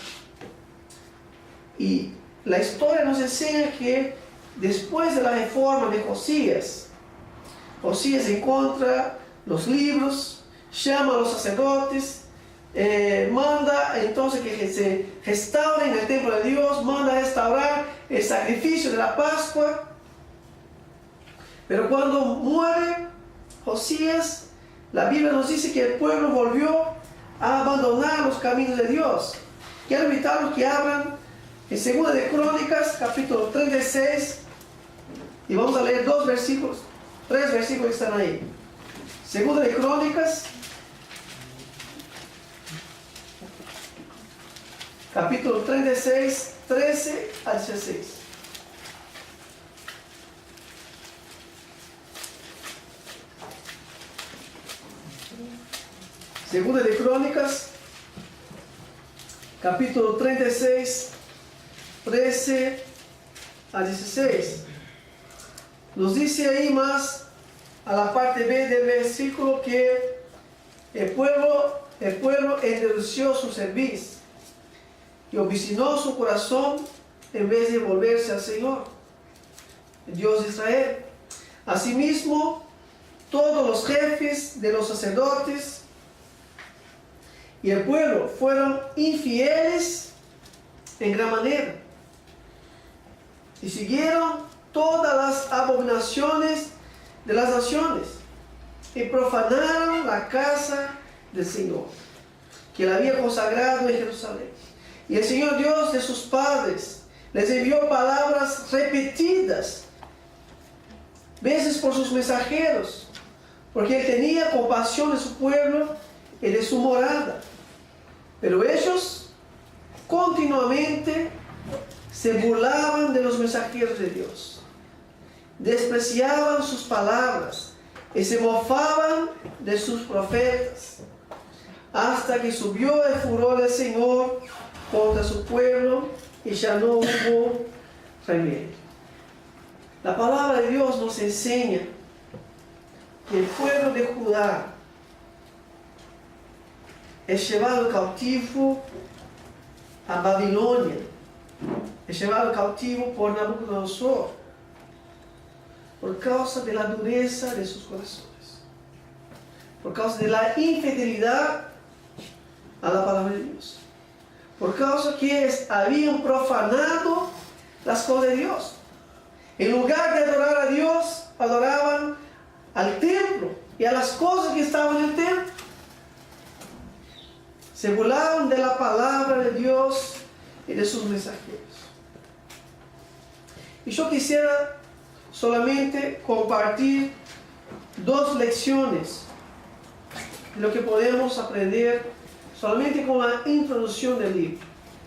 Y la historia nos enseña que después de la reforma de Josías encuentra los libros, llama a los sacerdotes, manda entonces que se restauren el templo de Dios, manda restaurar el sacrificio de la Pascua. Pero cuando muere Josías, la Biblia nos dice que el pueblo volvió a abandonar los caminos de Dios. Quiero invitarlos que abran en 2 de Crónicas, capítulo 36, y vamos a leer 2 versículos. 3 versículos que están ahí. Segunda de Crónicas, capítulo 36, 13 al 16. Segunda de Crónicas, capítulo 36, 13 a 16. Nos dice ahí más a la parte B del versículo que el pueblo endureció su cerviz y obesinó su corazón en vez de volverse al Señor, el Dios de Israel. Asimismo, todos los jefes de los sacerdotes y el pueblo fueron infieles en gran manera y siguieron todas las abominaciones de las naciones y profanaron la casa del Señor que él había consagrado en Jerusalén. Y el Señor Dios de sus padres les envió palabras repetidas veces por sus mensajeros, porque él tenía compasión de su pueblo y de su morada. Pero ellos continuamente se burlaban de los mensajeros de Dios, despreciaban sus palabras y se mofaban de sus profetas, hasta que subió el furor del Señor contra su pueblo y ya no hubo remedio. La palabra de Dios nos enseña que el pueblo de Judá es llevado cautivo a Babilonia, es llevado cautivo por Nabucodonosor por causa de la dureza de sus corazones, por causa de la infidelidad a la palabra de Dios, por causa que habían profanado las cosas de Dios. En lugar de adorar a Dios, adoraban al templo y a las cosas que estaban en el templo. Se burlaban de la palabra de Dios y de sus mensajeros. Y yo quisiera solamente compartir 2 lecciones de lo que podemos aprender solamente con la introducción del libro.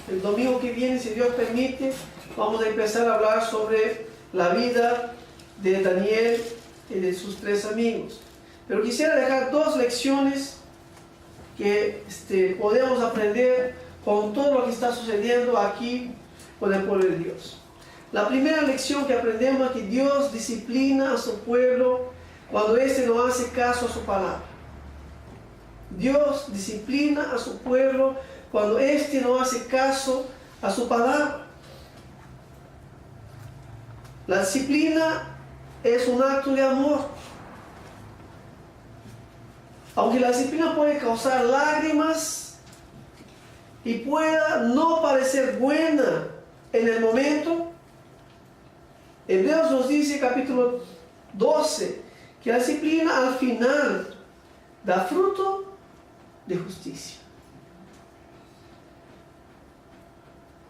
El domingo que viene, si Dios permite, vamos a empezar a hablar sobre la vida de Daniel y de sus 3 amigos. Pero quisiera dejar 2 lecciones que podemos aprender con todo lo que está sucediendo aquí con el pueblo de Dios. La primera lección que aprendemos es que Dios disciplina a su pueblo cuando éste no hace caso a su palabra. Dios disciplina a su pueblo cuando éste no hace caso a su palabra. La disciplina es un acto de amor. Aunque la disciplina puede causar lágrimas y pueda no parecer buena en el momento, Hebreos nos dice, capítulo 12, que la disciplina al final da fruto de justicia.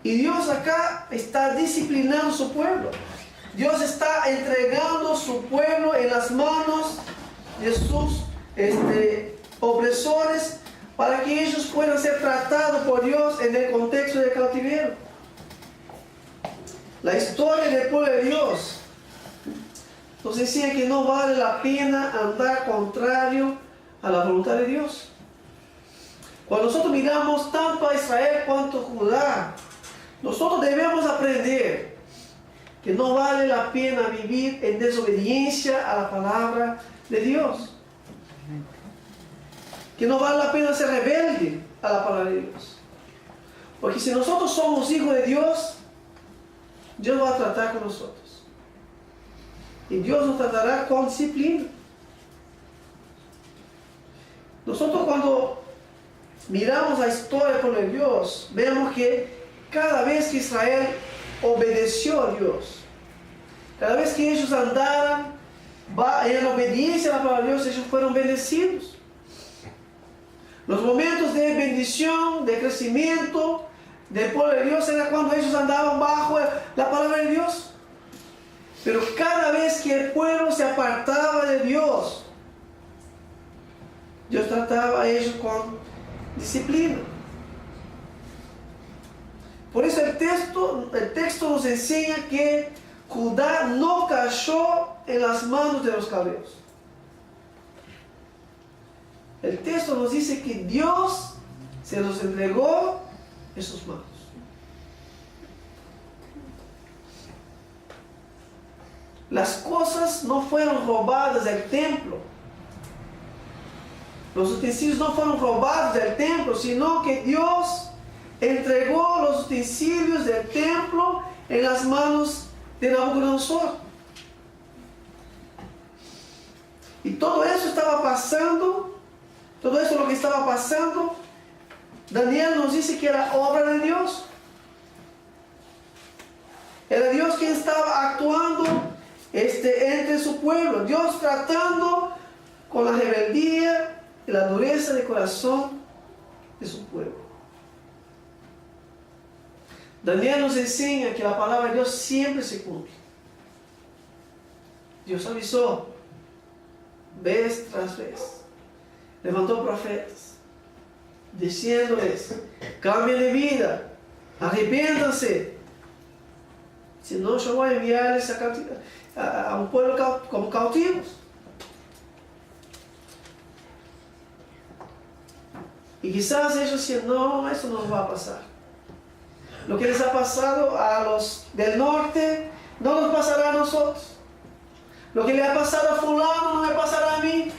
Y Dios acá está disciplinando a su pueblo. Dios está entregando su pueblo en las manos de sus opresores para que ellos puedan ser tratados por Dios en el contexto del cautiverio. La historia del pueblo de Dios nos enseña que no vale la pena andar contrario a la voluntad de Dios. Cuando nosotros miramos tanto a Israel cuanto a Judá, nosotros debemos aprender que no vale la pena vivir en desobediencia a la palabra de Dios. Que no vale la pena ser rebelde a la palabra de Dios. Porque si nosotros somos hijos de Dios, Dios va a tratar con nosotros. Y Dios nos tratará con disciplina. Nosotros cuando miramos la historia del pueblo de Dios, vemos que cada vez que Israel obedeció a Dios, cada vez que ellos andaban en obediencia a la palabra de Dios, ellos fueron bendecidos. Los momentos de bendición, de crecimiento del pueblo de Dios era cuando ellos andaban bajo la palabra de Dios. Pero cada vez que el pueblo se apartaba de Dios, Dios trataba a ellos con disciplina. Por eso el texto nos enseña que Judá no cayó en las manos de los caldeos. El texto nos dice que Dios se los entregó en sus manos. Las cosas no fueron robadas del templo. Los utensilios no fueron robados del templo, sino que Dios entregó los utensilios del templo en las manos de Nabucodonosor. Y todo eso estaba pasando, todo eso lo que estaba pasando, Daniel nos dice que era obra de Dios. Era Dios quien estaba actuando entre su pueblo, Dios tratando con la rebeldía y la dureza de corazón de su pueblo. Daniel nos enseña que la palabra de Dios siempre se cumple. Dios avisó vez tras vez, levantó profetas diciéndoles: cambien de vida, arrepiéntanse, si no yo voy a enviarles a un pueblo como cautivos. Y quizás ellos decían: no, eso no nos va a pasar. Lo que les ha pasado a los del norte no nos pasará a nosotros. Lo que le ha pasado a fulano no me pasará a mí.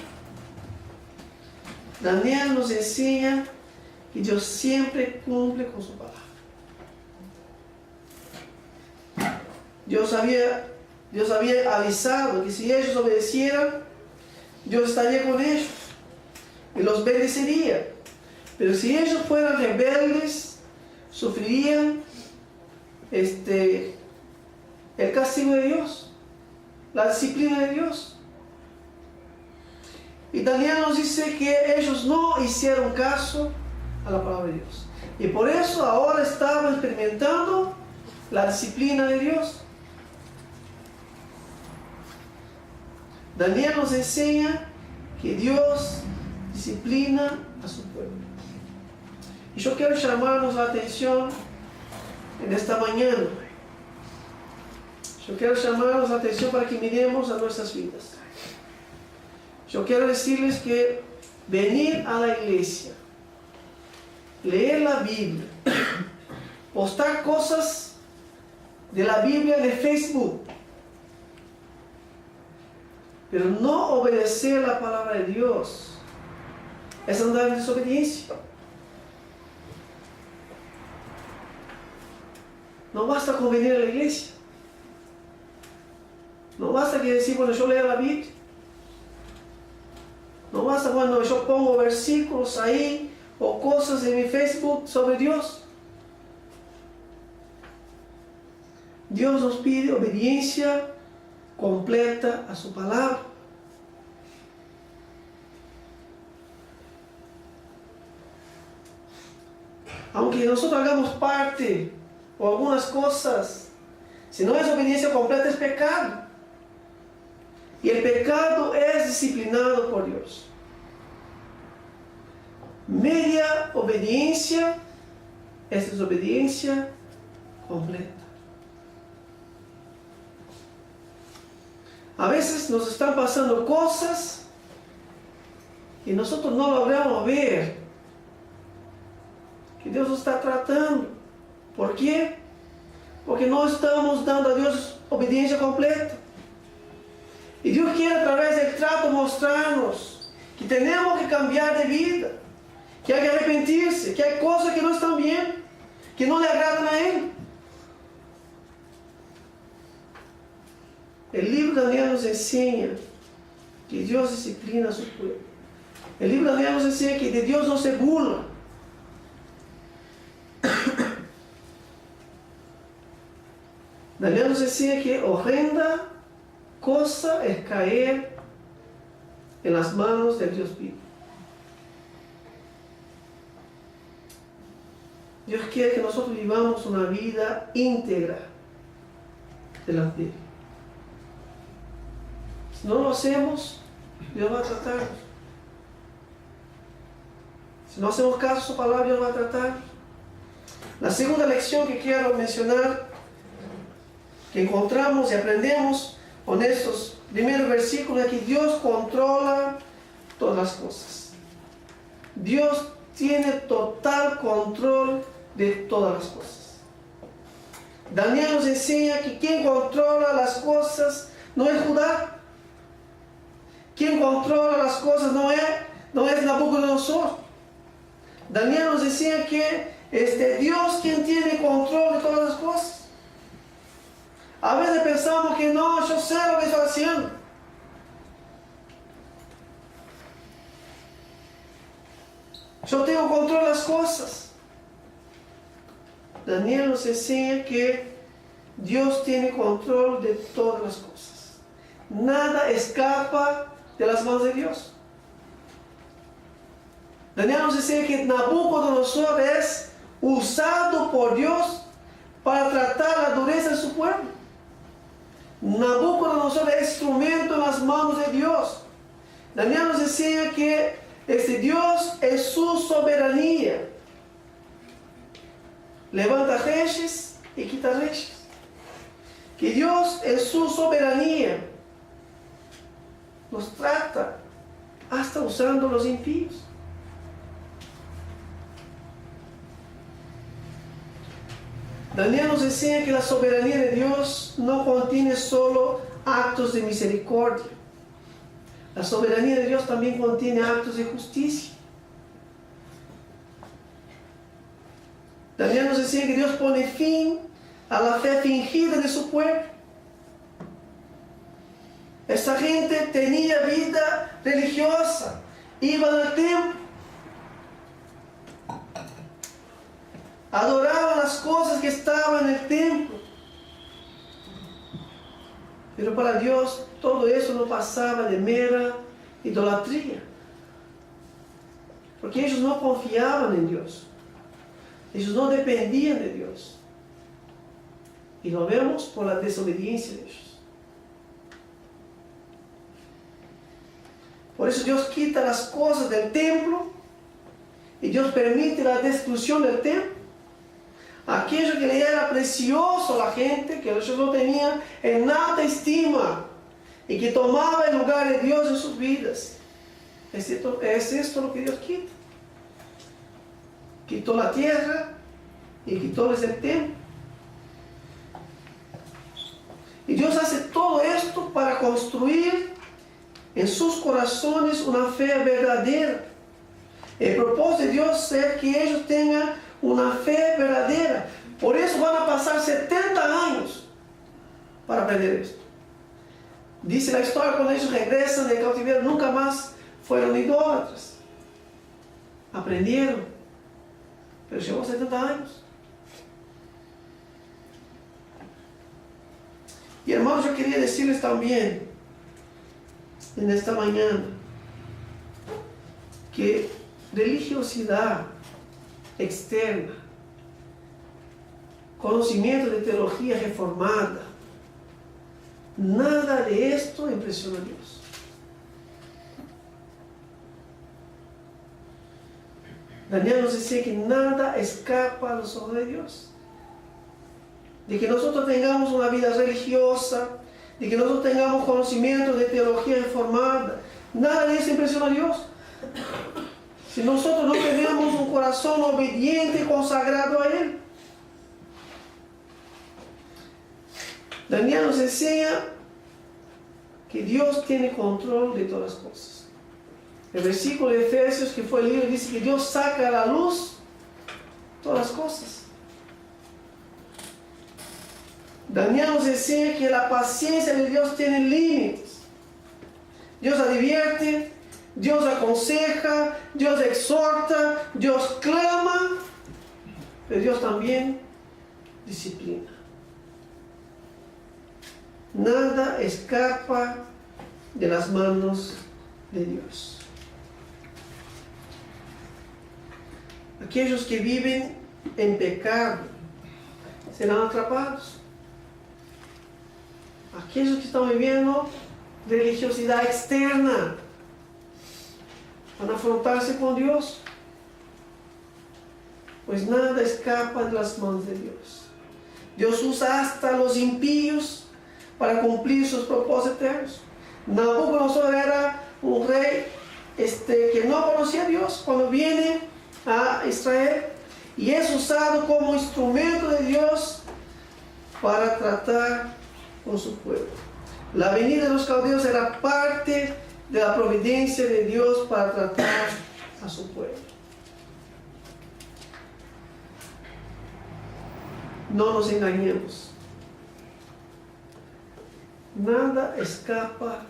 Daniel nos enseña que Dios siempre cumple con su palabra. Dios había avisado que si ellos obedecieran, Dios estaría con ellos y los bendeciría. Pero si ellos fueran rebeldes, sufrirían el castigo de Dios, la disciplina de Dios. Y Daniel nos dice que ellos no hicieron caso a la palabra de Dios. Y por eso ahora estaban experimentando la disciplina de Dios. Daniel nos enseña que Dios disciplina a su pueblo. Y yo quiero llamarnos la atención en esta mañana. Yo quiero llamarnos la atención para que miremos a nuestras vidas. Yo quiero decirles que venir a la iglesia, leer la Biblia, postar cosas de la Biblia de Facebook, pero no obedecer la palabra de Dios, es andar en desobediencia. No basta con venir a la iglesia. No basta que decir, bueno, yo leo la Biblia. No basta cuando yo pongo versículos ahí o cosas en mi Facebook sobre Dios. Dios nos pide obediencia completa a su palabra. Aunque nosotros hagamos parte o algunas cosas, si no es obediencia completa, es pecado. Y el pecado es disciplinado por Dios. Media obediencia es desobediencia completa. A veces nos están pasando cosas y nosotros no logramos ver que Dios nos está tratando. ¿Por qué? Porque no estamos dando a Dios obediencia completa. Y Dios quiere a través del trato mostrarnos que tenemos que cambiar de vida, que hay que arrepentirse, que hay cosas que no están bien, que no le agradan a Él. El libro de Daniel nos enseña que Dios disciplina a su pueblo. El libro de Daniel nos enseña que de Dios no se burla. Daniel nos enseña que horrenda cosa es caer en las manos del Dios vivo. Dios quiere que nosotros vivamos una vida íntegra delante de Él. Si no lo hacemos, Dios va a tratarnos. Si no hacemos caso a su palabra, Dios va a tratar. La segunda lección que quiero mencionar, que encontramos y aprendemos con estos primeros versículos, es que Dios controla todas las cosas. Dios tiene total control de todas las cosas. Daniel nos enseña que quien controla las cosas no es Judá. Quien controla las cosas no es Nabucodonosor. Daniel nos enseña que es Dios quien tiene control de todas las cosas. A veces pensamos que no, yo sé lo que estoy haciendo. Yo tengo control de las cosas. Daniel nos enseña que Dios tiene control de todas las cosas. Nada escapa de las manos de Dios. Daniel nos enseña que Nabucodonosor es usado por Dios para tratar la dureza de su pueblo. Nabucodonosor es instrumento en las manos de Dios. Daniel nos enseña que Dios es su soberanía. Levanta reyes y quita reyes. Que Dios es su soberanía. Nos trata hasta usando los impíos. Daniel nos enseña que la soberanía de Dios no contiene solo actos de misericordia. La soberanía de Dios también contiene actos de justicia. Daniel nos enseña que Dios pone fin a la fe fingida de su pueblo. Esta gente tenía vida religiosa, iban al templo, adoraban las cosas que estaban en el templo. Pero para Dios todo eso no pasaba de mera idolatría. Porque ellos no confiaban en Dios. Ellos no dependían de Dios. Y lo vemos por la desobediencia de ellos. Por eso Dios quita las cosas del templo y Dios permite la destrucción del templo. Aquello que le era precioso a la gente, que ellos no tenían en alta estima y que tomaba el lugar de Dios en sus vidas. Es esto lo que Dios quita. Quitó la tierra y quitóles el templo. Y Dios hace todo esto para construir en sus corazones una fe verdadera. El propósito de Dios es que ellos tengan una fe verdadera. Por eso van a pasar 70 años para aprender esto. Dice la historia, cuando ellos regresan del cautiverio, nunca más fueron idólatras. Aprendieron. Pero llevó 70 años. Y hermanos, yo quería decirles también en esta mañana que religiosidad externa, conocimiento de teología reformada, nada de esto impresiona a Dios. Daniel nos dice que nada escapa a los ojos de Dios. De que nosotros tengamos una vida religiosa, de que nosotros tengamos conocimiento de teología reformada, nada de eso impresiona a Dios. Si nosotros no tenemos un corazón obediente y consagrado a Él. Daniel nos enseña que Dios tiene control de todas las cosas. El versículo de Efesios que fue leído dice que Dios saca a la luz todas las cosas. Daniel nos enseña que la paciencia de Dios tiene límites. Dios advierte, Dios aconseja, Dios exhorta, Dios clama, pero Dios también disciplina. Nada escapa de las manos de Dios. Aquellos que viven en pecado serán atrapados. Aquellos que están viviendo religiosidad externa. Van a afrontarse con Dios. Pues nada escapa de las manos de Dios. Dios usa hasta los impíos para cumplir sus propósitos eternos. Nabucodonosor era un rey que no conocía a Dios cuando viene a Israel y es usado como instrumento de Dios para tratar con su pueblo. La venida de los caldeos era parte de la providencia de Dios para tratar a su pueblo. No nos engañemos. Nada escapa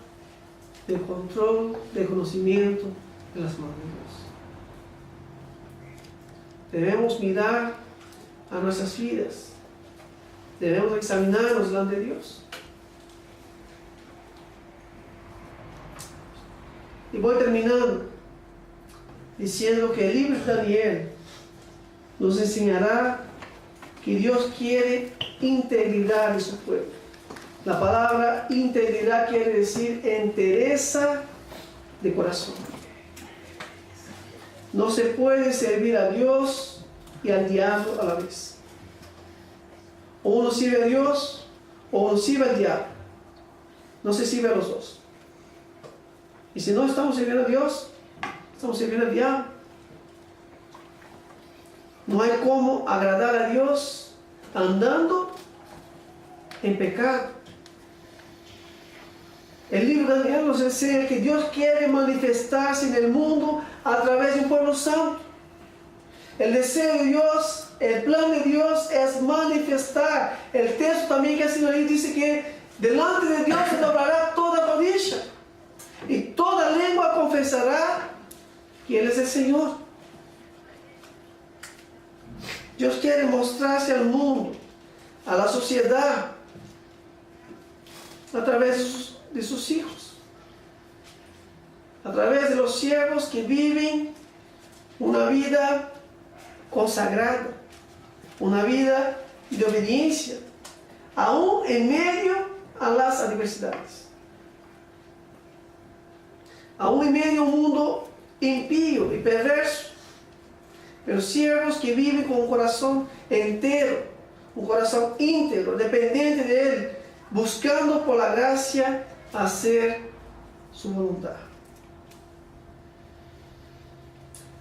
del control, del conocimiento de las manos de Dios. Debemos mirar a nuestras vidas. Debemos examinarnos delante de Dios. Y voy terminando diciendo que el libro de Daniel nos enseñará que Dios quiere integridad de su pueblo. La palabra integridad quiere decir entereza de corazón. No se puede servir a Dios y al diablo a la vez. O uno sirve a Dios o uno sirve al diablo. No se sirve a los dos. Y si no estamos sirviendo a Dios, estamos sirviendo al diablo. No hay cómo agradar a Dios andando en pecado. El libro de Daniel nos enseña que Dios quiere manifestarse en el mundo a través de un pueblo santo. El deseo de Dios, el plan de Dios es manifestar. El texto también que ha sido ahí dice que delante de Dios se doblará toda rodilla y toda lengua confesará que Él es el Señor. Dios quiere mostrarse al mundo, a la sociedad, a través de sus hijos, a través de los siervos que viven una vida consagrada, una vida de obediencia, aún en medio a las adversidades, aún en medio a un mundo impío y perverso, pero siervos que viven con un corazón entero, un corazón íntegro, dependiente de Él, buscando por la gracia hacer su voluntad.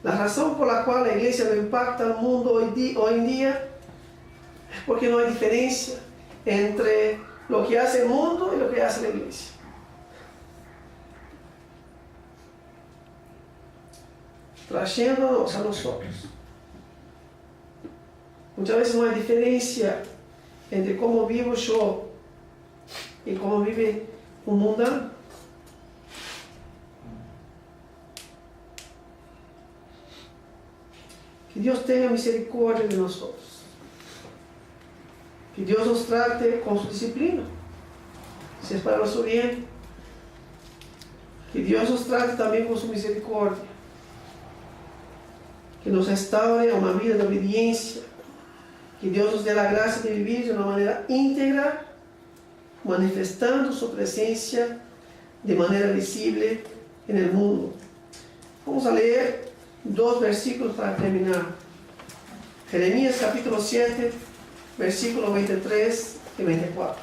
La razón por la cual la iglesia no impacta al mundo hoy en día es porque no hay diferencia entre lo que hace el mundo y lo que hace la iglesia. Trayéndonos a nosotros. Muchas veces no hay diferencia entre cómo vivo yo y cómo vive un mundano. Que Dios tenga misericordia de nosotros. Que Dios nos trate con su disciplina, si es para nuestro bien. Que Dios nos trate también con su misericordia. Que nos restaure a una vida de obediencia. Que Dios nos dé la gracia de vivir de una manera íntegra, manifestando su presencia de manera visible en el mundo. Vamos a leer 2 versículos para terminar. Jeremías capítulo 7, versículos 23 y 24.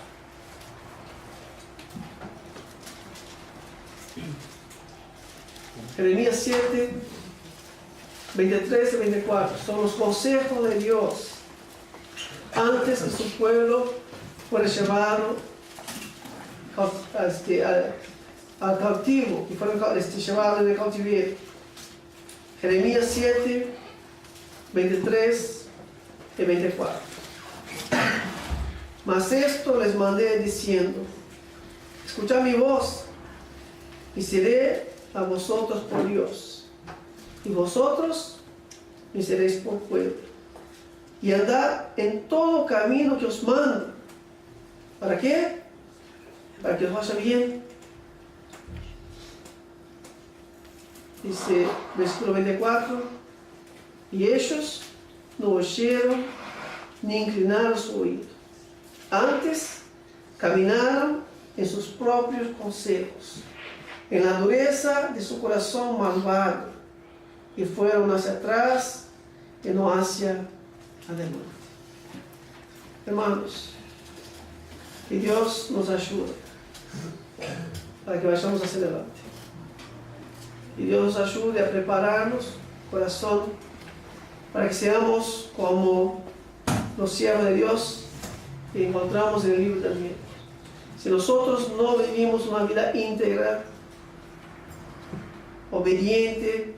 Jeremías 7, 23 y 24. Son los consejos de Dios antes que su pueblo fuera llevado al cautivo, y fueron llevados en el cautiverio. Jeremías 7, 23 y 24. Mas esto les mandé diciendo: escuchad mi voz, y seré a vosotros por Dios, y vosotros me seréis por pueblo. Y andad en todo camino que os mando. ¿Para qué? Para que os vaya bien. Dice, versículo 24: y ellos no oyeron ni inclinaron su oído. Antes caminaron en sus propios consejos, en la dureza de su corazón malvado, y fueron hacia atrás y no hacia adelante. Hermanos, que Dios nos ayude para que vayamos hacia adelante. Que Dios nos ayude a prepararnos corazón para que seamos como los siervos de Dios que encontramos en el libro de Daniel. Si nosotros no vivimos una vida íntegra, obediente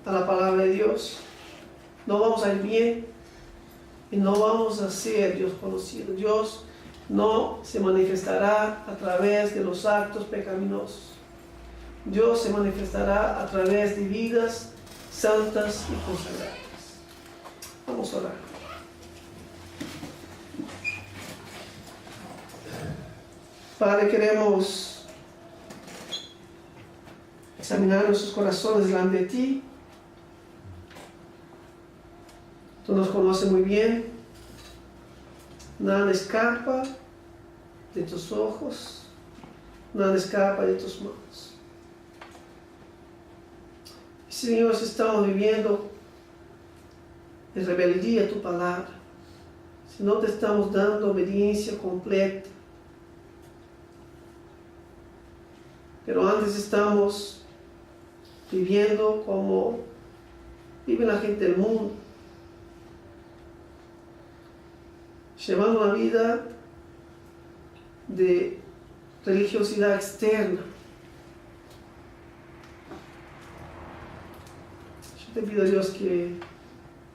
a la palabra de Dios, no vamos a ir bien y no vamos a ser Dios conocido. Dios no se manifestará a través de los actos pecaminosos. Dios se manifestará a través de vidas santas y consagradas. Vamos a orar. Padre, queremos examinar nuestros corazones delante de ti. Tú nos conoces muy bien. Nada escapa de tus ojos, nada escapa de tus manos. Señor, si estamos viviendo en rebeldía a tu palabra, si no te estamos dando obediencia completa, pero antes estamos viviendo como vive la gente del mundo, llevando una vida de religiosidad externa. Yo te pido a Dios que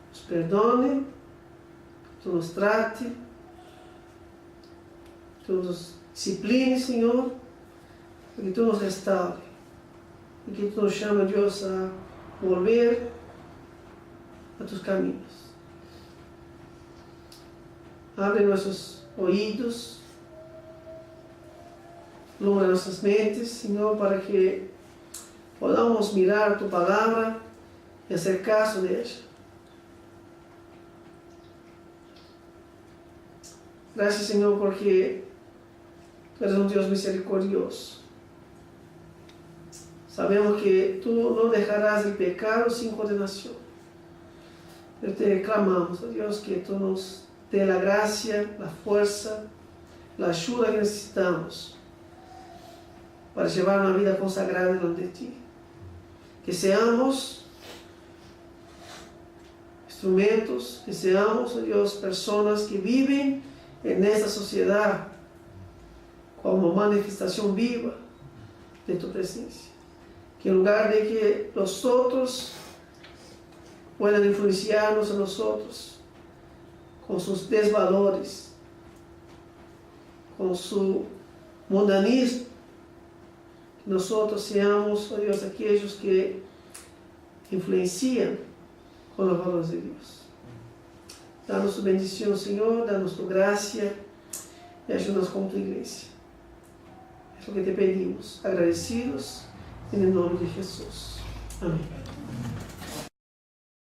nos perdone, que tú nos trate, que tú nos disciplines, Señor, que tú nos restaure y que tú nos llames, Dios, a volver a tus caminos. Abre nuestros oídos, ilumbra nuestras mentes, Señor, para que podamos mirar tu palabra y hacer caso de ella. Gracias, Señor, porque tú eres un Dios misericordioso. Sabemos que tú no dejarás el pecado sin condenación. Pero te clamamos, Dios, que tú nos dé la gracia, la fuerza, la ayuda que necesitamos para llevar una vida consagrada delante de ti. Que seamos instrumentos, que seamos, oh Dios, personas que viven en esta sociedad como manifestación viva de tu presencia. Que en lugar de que los otros puedan influenciarnos a nosotros con sus desvalores, con su mundanismo, nosotros seamos, oh Dios, aquellos que influencian con los valores de Dios. Danos tu bendición, Señor, danos tu gracia y ayúdanos con tu iglesia. Es lo que te pedimos, agradecidos en el nombre de Jesús. Amén.